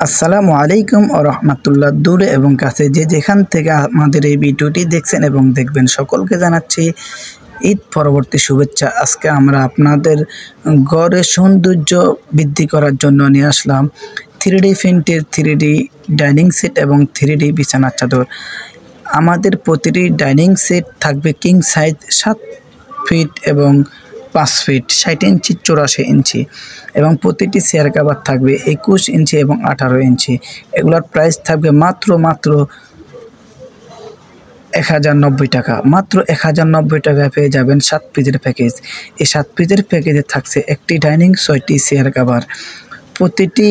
আসসালামু আলাইকুম ওয়া রাহমাতুল্লাহ। দূরে এবং কাছে যে যেখান থেকে আমাদের এই ভিডিওটি দেখছেন এবং দেখবেন সকলকে জানাচ্ছি ঈদ পরবর্তী শুভেচ্ছা। আজকে আমরা আপনাদের ঘরের সৌন্দর্য বৃদ্ধি করার জন্য নিয়ে আসলাম 3D প্রিন্টের 3D ডাইনিং সেট এবং 3D বিছানার চাদর। আমাদের প্রতিটি ডাইনিং সেট থাকবে কিং সাইজ 7 ফিট এবং 5 ফিট 60 ইঞ্চি 84 ইঞ্চি এবং প্রতিটি চেয়ার কভার থাকবে 21 ইঞ্চি এবং 18 ইঞ্চি। এগুলোর প্রাইস থাকবে মাত্র 1090 টাকা। মাত্র 1090 টাকায় পেয়ে যাবেন 7 পিসের প্যাকেজ। এই 7 পিসের প্যাকেজে থাকছে একটি ডাইনিং, 6টি চেয়ার কভার। প্রতিটি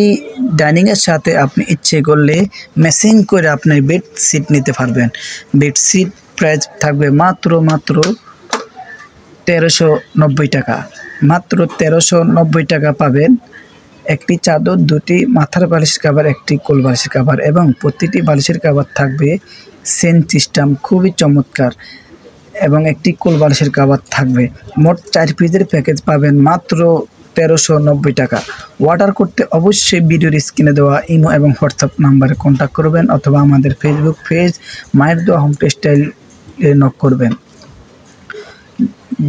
ডাইনিংয়ের সাথে আপনি ইচ্ছে করলে ম্যাচিং করে আপনি বেডশিট নিতে পারবেন। বেডশিট প্রাইস থাকবে মাত্র 1390 টাকা। মাত্র 1390 টাকা পাবেন একটি চাদর, 2টি মাথার বালিশ কভার, একটি কোল বালিশের কভার এবং প্রতিটি বালিশের কভার থাকবে চেন সিস্টেম, খুবই চমৎকার, এবং একটি কোল বালিশের কভার থাকবে। মোট 4 পিসের প্যাকেজ পাবেন মাত্র 1390 টাকা। অর্ডার করতে অবশ্যই ভিডিওর স্ক্রিনে দেওয়া ইমো এবং হোয়াটসঅ্যাপ নাম্বারে কন্ট্যাক্ট করবেন অথবা আমাদের ফেসবুক পেজ মায়ের দোয়া হোম টেক্সটাইলে নক করবেন।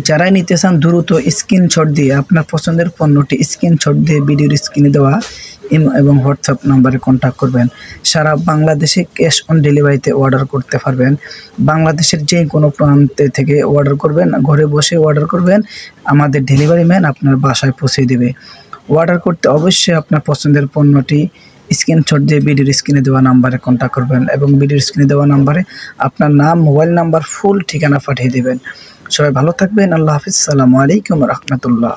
যারাই নিতে চান দ্রুত স্ক্রিনশট দিয়ে আপনার পছন্দের পণ্যটি স্ক্রিনশট দিয়ে ভিডিওর স্ক্রিনে দেওয়া ইমো এবং হোয়াটসঅ্যাপ নাম্বারে কন্ট্যাক্ট করবেন। সারা বাংলাদেশে ক্যাশ অন ডেলিভারিতে অর্ডার করতে পারবেন। বাংলাদেশের যে কোনো প্রান্তে থেকে অর্ডার করবেন, ঘরে বসে অর্ডার করবেন, আমাদের ডেলিভারি ম্যান আপনার বাসায় পৌঁছে দেবে। অর্ডার করতে অবশ্যই আপনার পছন্দের পণ্যটি স্ক্রিনশট দিয়ে ভিডিওর স্ক্রিনে দেওয়া নাম্বারে কন্ট্যাক্ট করবেন এবং ভিডিওর স্ক্রিনে দেওয়া নাম্বারে আপনার নাম, মোবাইল নাম্বার, ফুল ঠিকানা পাঠিয়ে দেবেন। সবাই ভালো থাকবেন। আল্লাহ হাফিজ। আসসালামু আলাইকুম ওয়া রাহমাতুল্লাহ।